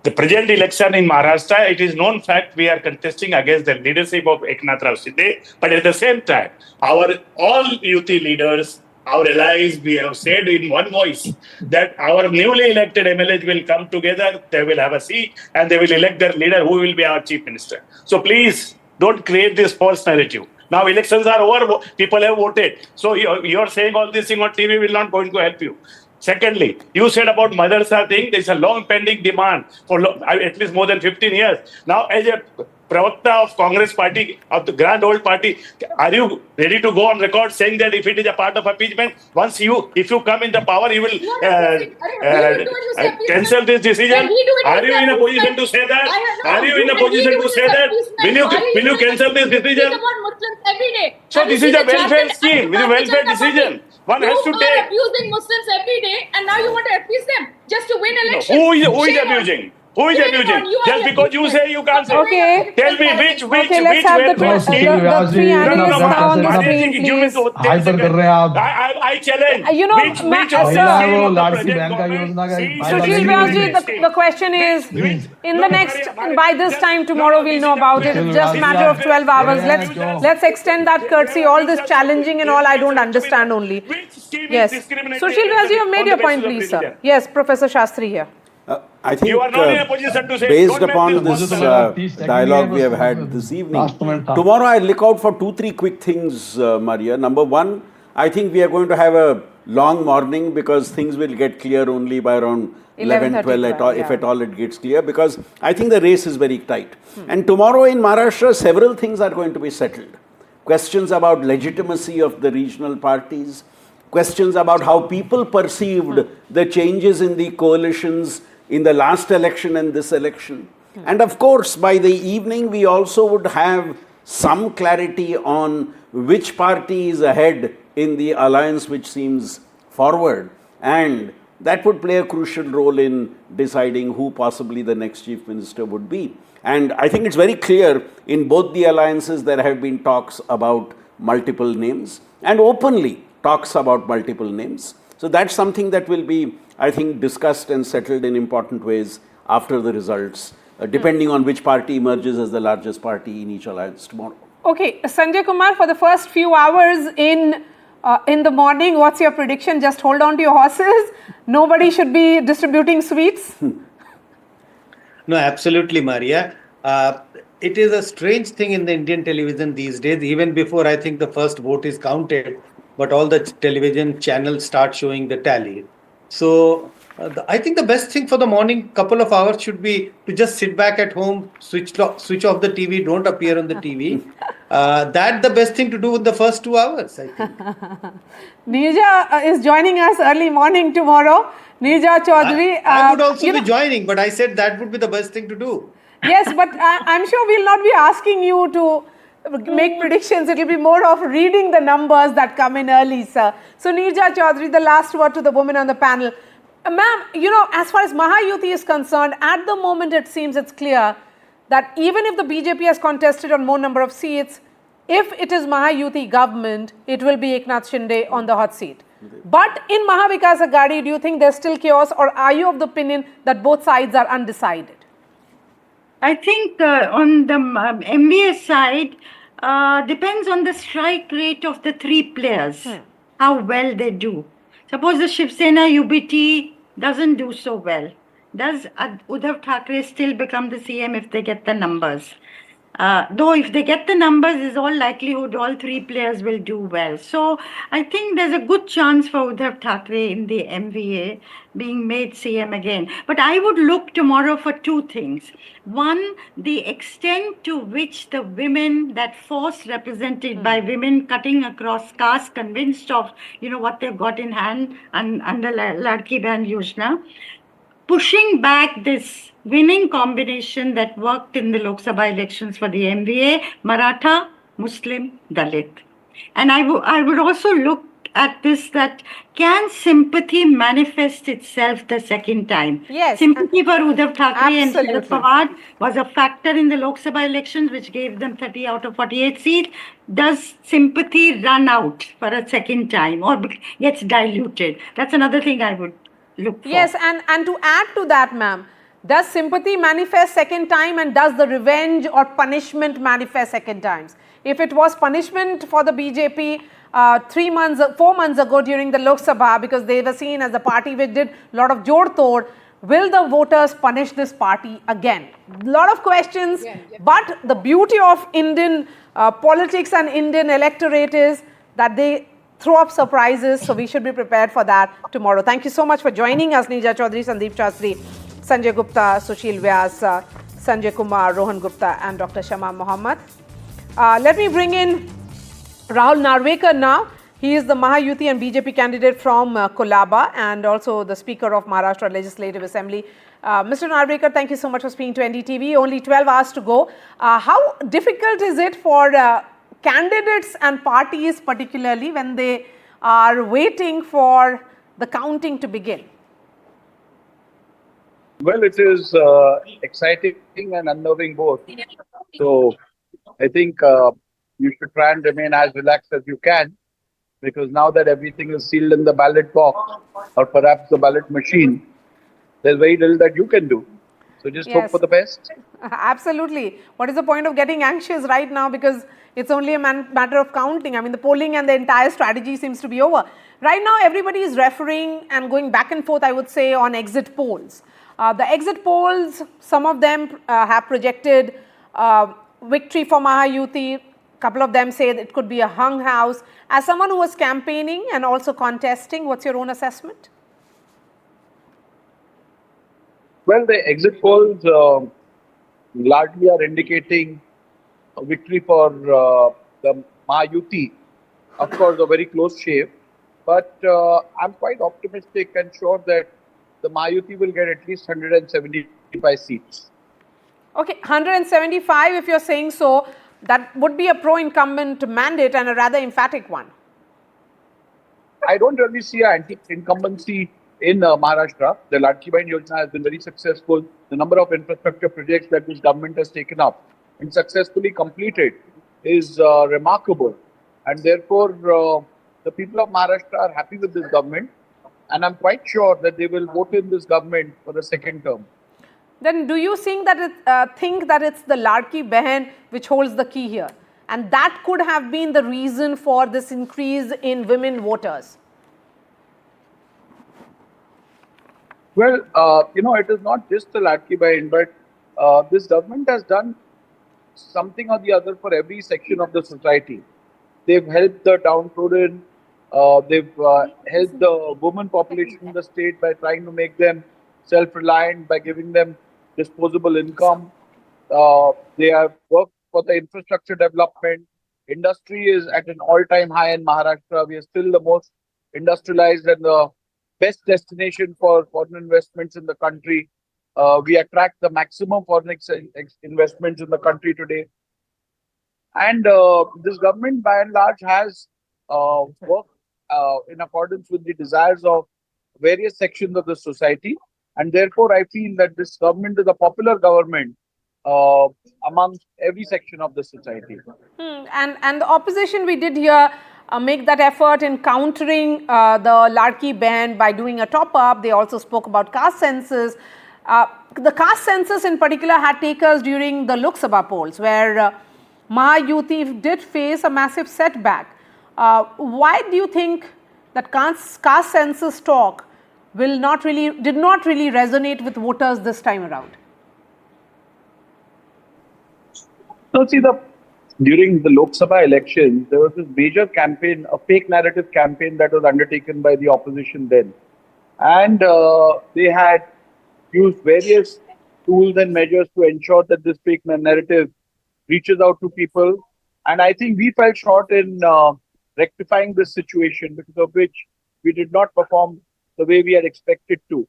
The present election in Maharashtra, it is known fact we are contesting against the leadership of Eknath Shinde. But at the same time, all youth leaders, our allies, we have said in one voice that our newly elected MLAs will come together, they will have a seat and they will elect their leader who will be our chief minister. So please don't create this false narrative. Now elections are over, people have voted. So you're saying all this thing on TV will not going to help you. Secondly, you said about madrasa thing, there's a long pending demand for at least more than 15 years. Now, as a Pravakta of Congress party, of the grand old party, are you ready to go on record saying that if it is a part of impeachment, if you come in the power, you will cancel this decision? Are you in a position to say that? Are you in a position to say that? Will you cancel this decision? So this is a welfare scheme, with a welfare decision. One has to take. You are abusing Muslims every day, and now you want to appease them just to win elections. Who is abusing? Who is abusing? Just because you say you can't say. Okay. Tell me which let's have the three analysts now on the screen, please. I challenge. You know, which Sushil Vyasji, the question is, in the next, by this time tomorrow we'll know about it. It's just a matter of 12 hours. Let's extend that courtesy. All this challenging and all, I don't understand only. Yes. Sushil Vyasji, you have made your point, please, sir. Yes, Professor Shastri here. I think you are not in a position to say, based upon this dialogue we have had this evening, tomorrow I look out for 2-3 quick things, Maria. Number one, I think we are going to have a long morning because things will get clear only by around 11, 12, if at all it gets clear, because I think the race is very tight. And tomorrow in Maharashtra, several things are going to be settled. Questions about legitimacy of the regional parties, questions about how people perceived the changes in the coalitions in the last election and this election. And of course, by the evening, we also would have some clarity on which party is ahead in the alliance which seems forward. And that would play a crucial role in deciding who possibly the next chief minister would be. And I think it's very clear in both the alliances there have been talks about multiple names and openly talks about multiple names. So that's something that will be, I think, discussed and settled in important ways after the results, depending on which party emerges as the largest party in each alliance tomorrow. Okay, Sanjay Kumar, for the first few hours in the morning, what's your prediction? Just hold on to your horses. Nobody should be distributing sweets. No, absolutely, Maria. It is a strange thing in the Indian television these days. Even before I think the first vote is counted, but all the television channels start showing the tally. So I think the best thing for the morning couple of hours should be to just sit back at home, switch off the TV, don't appear on the TV. That's the best thing to do in the first 2 hours, I think. Neerja is joining us early morning tomorrow. Neerja Chaudhary. I would also be joining, but I said that would be the best thing to do. Yes, but I'm sure we'll not be asking you to make predictions. It will be more of reading the numbers that come in early, sir. So, Neerja Chaudhary, the last word to the woman on the panel. Ma'am, you know, as far as Mahayuti is concerned, at the moment it seems it's clear that even if the BJP has contested on more number of seats, if it is Mahayuti government, it will be Eknath Shinde on the hot seat. But in Mahavikas Aghadi, do you think there's still chaos, or are you of the opinion that both sides are undecided? I think on the MVA side, depends on the strike rate of the three players, how well they do. Suppose the Shiv Sena UBT doesn't do so well. Does Uddhav Thackery still become the CM if they get the numbers? Though if they get the numbers, is all likelihood all three players will do well. So I think there's a good chance for Uddhav Thackery in the MVA being made CM again. But I would look tomorrow for two things. One, the extent to which the women, that force represented by women cutting across caste, convinced of, you know, what they've got in hand and under Ladki Bahan Yojana, pushing back this winning combination that worked in the Lok Sabha elections for the MVA, Maratha, Muslim, Dalit. And I would also look at this, that can sympathy manifest itself the second time? Yes. Sympathy for Uddhav Thackeray and Sharad Pawar was a factor in the Lok Sabha elections, which gave them 30 out of 48 seats. Does sympathy run out for a second time or gets diluted? That's another thing I would look for. Yes, and to add to that, ma'am, does sympathy manifest second time, and does the revenge or punishment manifest second times? If it was punishment for the BJP 4 months ago during the Lok Sabha, because they were seen as a party which did a lot of jod tod, will the voters punish this party again? A lot of questions, but the beauty of Indian politics and Indian electorate is that they throw up surprises, so we should be prepared for that tomorrow. Thank you so much for joining us, Neerja Chaudhary, Sandeep Shastri. Sanjay Gupta, Sushil Vyas, Sanjay Kumar, Rohan Gupta and Dr. Shama Mohammed. Let me bring in Rahul Narvekar now. He is the Mahayuti and BJP candidate from Kolaba and also the Speaker of Maharashtra Legislative Assembly. Mr. Narvekar, thank you so much for speaking to NDTV. Only 12 hours to go. How difficult is it for candidates and parties, particularly when they are waiting for the counting to begin? Well, it is exciting and unnerving both. So I think you should try and remain as relaxed as you can, because now that everything is sealed in the ballot box or perhaps the ballot machine, there's very little that you can do. So just hope for the best. Absolutely. What is the point of getting anxious right now, because it's only a matter of counting? I mean, the polling and the entire strategy seems to be over. Right now, everybody is referring and going back and forth, I would say, on exit polls. The exit polls, some of them have projected victory for Mahayuti. A couple of them say that it could be a hung house. As someone who was campaigning and also contesting, what's your own assessment? Well, the exit polls largely are indicating a victory for the Mahayuti. Of course, a very close shave. But I'm quite optimistic and sure that the Mahayuti will get at least 175 seats. Okay, 175 if you're saying so. That would be a pro-incumbent mandate and a rather emphatic one. I don't really see an anti-incumbency in Maharashtra. The Ladki Bahin Yojana has been very successful. The number of infrastructure projects that this government has taken up and successfully completed is remarkable. And therefore, the people of Maharashtra are happy with this government. And I'm quite sure that they will vote in this government for the second term. Then do you think that it's the Ladki Bahin which holds the key here? And that could have been the reason for this increase in women voters? Well, it is not just the Ladki Bahin, but this government has done something or the other for every section of the society. They've helped the downtrodden. They've helped the women population in the state by trying to make them self-reliant, by giving them disposable income. They have worked for the infrastructure development. Industry is at an all-time high in Maharashtra. We are still the most industrialized and the best destination for foreign investments in the country. We attract the maximum foreign investments in the country today. And this government, by and large, has worked in accordance with the desires of various sections of the society. And therefore, I feel that this government is a popular government amongst every section of the society. And the opposition, we did hear, make that effort in countering the Ladki Bahin by doing a top-up. They also spoke about caste census. The caste census in particular had takers during the Lok Sabha polls, where Mahayuti did face a massive setback. Why do you think that caste census talk did not really resonate with voters this time around? So see, during the Lok Sabha elections, there was this major campaign, a fake narrative campaign that was undertaken by the opposition then. And they had used various tools and measures to ensure that this fake narrative reaches out to people. And I think we fell short in rectifying this situation, because of which we did not perform the way we had expected to.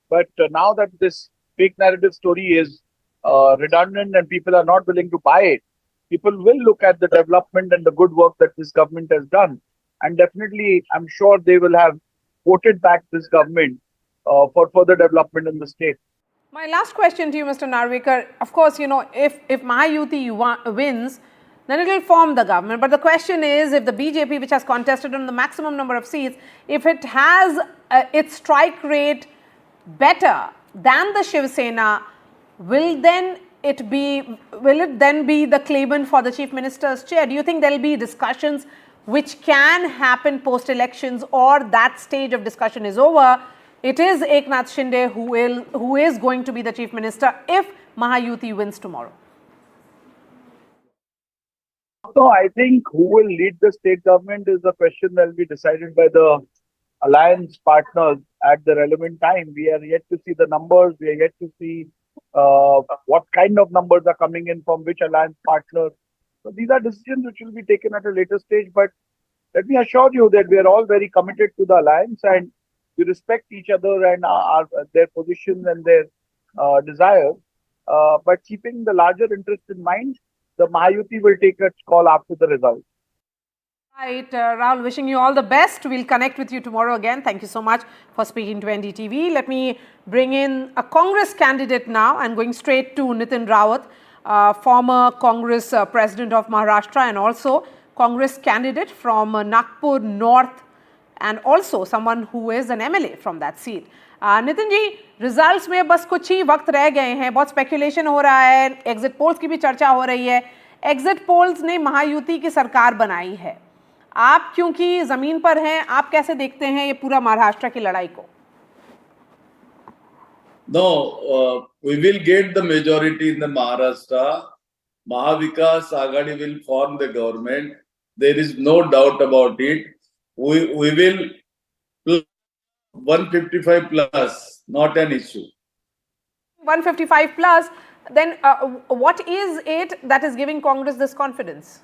But now that this fake narrative story is redundant and people are not willing to buy it, people will look at the development and the good work that this government has done. And definitely, I'm sure they will have voted back this government for further development in the state. My last question to you, Mr. Narvekar, of course, if Mahayuti wins, then it will form the government. But the question is, if the BJP, which has contested on the maximum number of seats, if it has its strike rate better than the Shiv Sena, will it then be the claimant for the Chief Minister's chair? Do you think there will be discussions which can happen post-elections, or that stage of discussion is over? It is Eknath Shinde who is going to be the Chief Minister if Mahayuti wins tomorrow. So I think who will lead the state government is a question that will be decided by the alliance partners at the relevant time. We are yet to see the numbers. We are yet to see what kind of numbers are coming in from which alliance partner. So these are decisions which will be taken at a later stage. But let me assure you that we are all very committed to the alliance and we respect each other and their positions and their desires. But keeping the larger interest in mind, the Mahayuti will take its call after the result. Right, Rahul, wishing you all the best. We'll connect with you tomorrow again. Thank you so much for speaking to NDTV. Let me bring in a Congress candidate now. I'm going straight to Nitin Rawat, former Congress president of Maharashtra and also Congress candidate from Nagpur North and also someone who is an MLA from that seat. Nitin ji, results में बस कुछ ही वक्त रह गए हैं, बहुत speculation हो रहा है, एग्जिट पोल्स की भी चर्चा हो रही है. एग्जिट पोल्स ने महायुति की सरकार बनाई है. आप क्योंकि जमीन पर हैं, आप कैसे देखते हैं ये पूरा महाराष्ट्र की लड़ाई को? No, we will get the majority in the Maharashtra. Mahavikas Aghadi will form the government. There is no doubt about it. We will 155 plus, not an issue. 155 plus, then what is it that is giving Congress this confidence?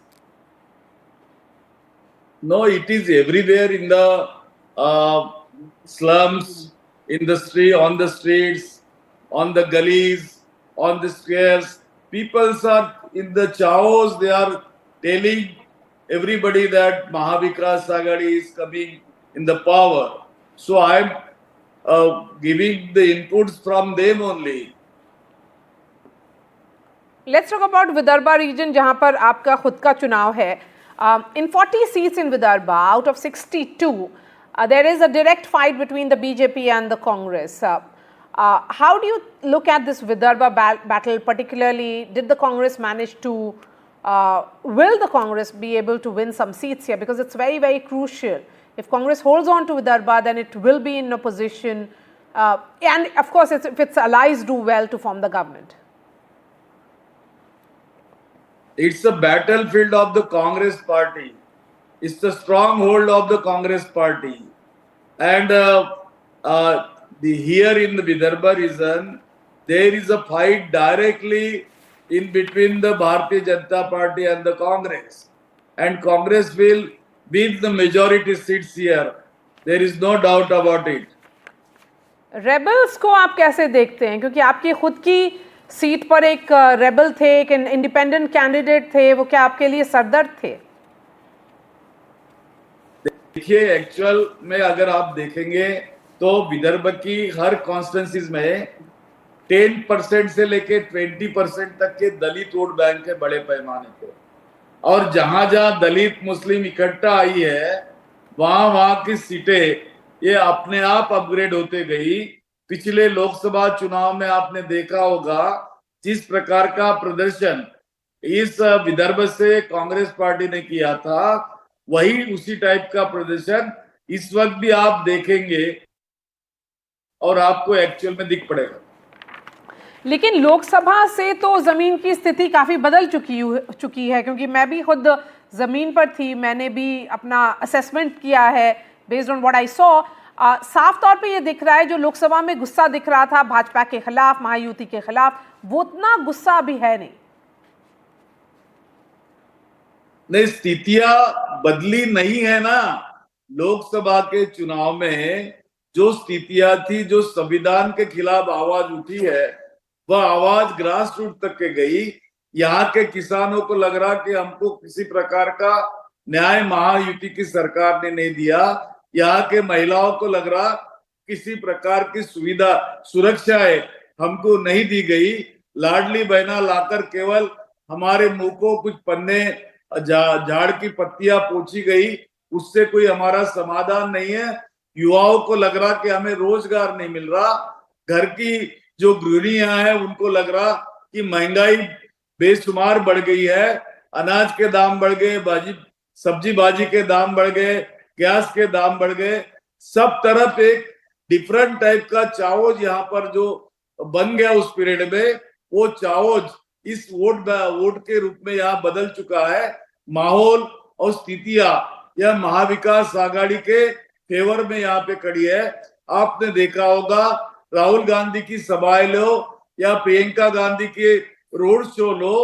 No, it is everywhere in the slums, in the street, on the streets, on the gullies, on the squares. People are in the chaos. They are telling everybody that Mahavikas Aghadi is coming in the power. So I am giving the inputs from them only. Let's talk about Vidarbha region, जहाँ पर आपका खुद का चुनाव है. In 40 seats in Vidarbha, out of 62, there is a direct fight between the BJP and the Congress. How do you look at this Vidarbha battle particularly? Did the Congress manage to, will the Congress be able to win some seats here? Because it's very, very crucial. If Congress holds on to Vidarbha, then it will be in a position, and of course, if its allies do well to form the government. It's the battlefield of the Congress party. It's the stronghold of the Congress party. And here in the Vidarbha region, there is a fight directly in between the Bharatiya Janata Party and the Congress. And Congress will win the majority seats here. There is no doubt about it. Rebels को आप कैसे देखते हैं? क्योंकि आपकी खुद की seat पर एक रेबल थे, एक इंडिपेंडेंट कैंडिडेट थे, वो क्या आपके लिए सरदर्द थे? देखिए, एक्चुअल में अगर आप देखेंगे तो विदर्भ की हर कॉन्स्टिट्यूंसीज में 10% से लेके 20% तक के दलित वोट बैंक है बड़े पैमाने पे. और जहां जहां दलित मुस्लिम इकट्ठा आई है, वहां की सीटें ये अपने आप अपग्रेड होते गई. पिछले लोकसभा चुनाव में आपने देखा होगा जिस प्रकार का प्रदर्शन इस विदर्भ से कांग्रेस पार्टी ने किया था, वही उसी टाइप का प्रदर्शन इस वक्त भी आप देखेंगे और आपको एक्चुअल में दिख पड़ेगा. लेकिन लोकसभा से तो जमीन की स्थिति काफी बदल चुकी है, क्योंकि मैं भी खुद जमीन पर थी, मैंने भी अपना असेसमेंट किया है based on what I saw. साफ तौर पे ये दिख रहा है जो लोकसभा में गुस्सा दिख रहा था भाजपा के खिलाफ, महायुति के खिलाफ, वो उतना गुस्सा अभी है नहीं. नहीं, स्थितियां बदली नहीं है ना. लोकसभा के चुनाव में जो स्थितियां थी, जो संविधान के खिलाफ आवाज उठी है, वह आवाज ग्रास रूट तक के गई. यहाँ के किसानों को लग रहा कि हमको किसी प्रकार का न्याय महायुति की सरकार ने नहीं दिया. यहाँ के महिलाओं को लग रहा किसी प्रकार की सुविधा सुरक्षाएं हमको नहीं दी गई. लाडली बहना लाकर केवल हमारे मुंह को कुछ पन्ने झाड़ की पत्तियां पोंछी गई, उससे कोई हमारा समाधान नहीं है. युवाओं को लग रहा कि हमें रोजगार नहीं मिल रहा. घर की जो गृहिणियां हैं उनको लग रहा कि महंगाई बेशुमार बढ़ गई है. अनाज के दाम बढ़ गए, सब्जी भाजी के दाम बढ़ गए, गैस के दाम बढ़ गए. सब तरफ एक डिफरेंट टाइप का चावोज यहाँ पर जो बन गया उस पीरियड में, वो चावोज इस वोट के रूप में यहाँ बदल चुका है. माहौल और स्थितियां यह महाविकास आघाड़ी के फेवर में यहाँ पे खड़ी है। आपने देखा होगा राहुल गांधी की सभाएं लो या प्रियंका गांधी के रोड शो लो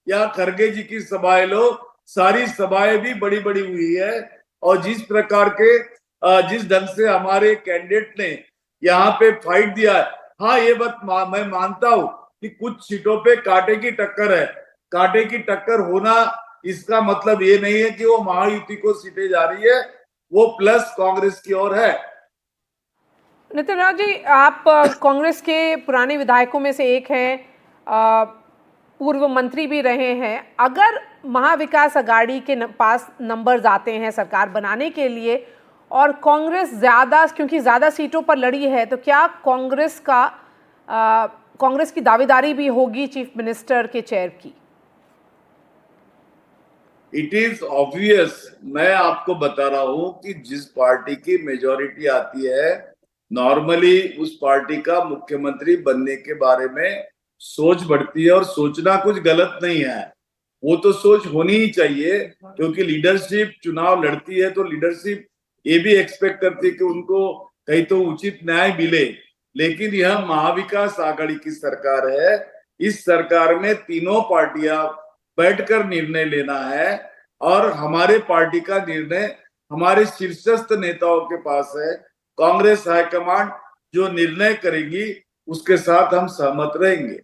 या खरगे जी की सभाएं लो, सारी सभाएं भी बड़ी बड़ी हुई है। और जिस प्रकार के जिस ढंग से हमारे कैंडिडेट ने यहाँ पे फाइट दिया है, हाँ ये बात मैं मानता हूँ कि कुछ सीटों पे कांटे की टक्कर है। कांटे की टक्कर होना इसका मतलब ये नहीं है कि वो महायुति को सीटें जा रही है, वो प्लस कांग्रेस की ओर है। नितिन राव जी, आप कांग्रेस के पुराने विधायकों में से एक हैं, पूर्व मंत्री भी रहे हैं। अगर महाविकास अघाड़ी के पास नंबर्स आते हैं सरकार बनाने के लिए और कांग्रेस क्योंकि ज़्यादा सीटों पर लड़ी है, तो क्या कांग्रेस की दावेदारी भी होगी चीफ मिनिस्टर के चेयर की? It is obvious. मैं आपको बता रहा हूं कि जिस पार्टी की मेजॉरिटी आती है, नॉर्मली उस पार्टी का मुख्यमंत्री बनने के बारे में सोच बढ़ती है। और सोचना कुछ गलत नहीं है, वो तो सोच होनी ही चाहिए, क्योंकि लीडरशिप चुनाव लड़ती है तो लीडरशिप ये भी एक्सपेक्ट करती है कि उनको कहीं तो उचित न्याय मिले। लेकिन यह महाविकास आघाड़ी की सरकार है। इस सरकार में तीनों पार्टियां बैठकर निर्णय लेना है और हमारे पार्टी का निर्णय हमारे शीर्षस्थ नेताओं के पास है। कांग्रेस हाईकमांड जो निर्णय करेगी उसके साथ हम सहमत रहेंगे।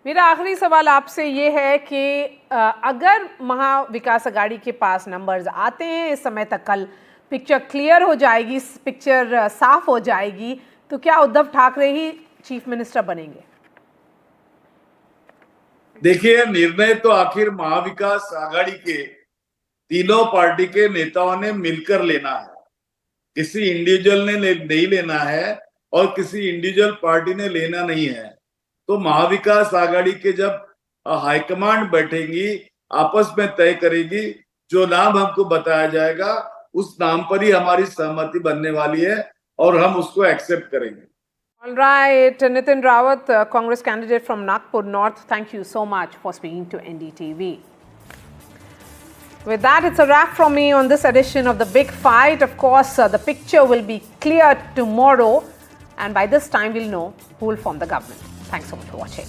मेरा आखिरी सवाल आपसे ये है कि अगर महाविकास अघाड़ी के पास नंबर्स आते हैं इस समय तक, कल पिक्चर क्लियर हो जाएगी, पिक्चर साफ हो जाएगी, तो क्या उद्धव ठाकरे ही चीफ मिनिस्टर बनेंगे? देखिए, निर्णय तो आखिर महाविकास आघाड़ी के तीनों पार्टी के नेताओं ने मिलकर लेना है। किसी इंडिविजुअल ने नहीं लेना है और किसी इंडिविजुअल पार्टी ने लेना नहीं है। तो महाविकास आघाड़ी के जब हाईकमांड बैठेंगी, आपस में तय करेगी, जो नाम हमको बताया जाएगा उस नाम पर ही हमारी सहमति बनने वाली है और हम उसको एक्सेप्ट करेंगे। All right, Nitin Rawat, Congress candidate from Nagpur North, thank you so much for speaking to NDTV. With that, it's a wrap from me on this edition of The Big Fight. Of course, the picture will be clear tomorrow, and by this time, we'll know who will form the government. Thanks so much for watching.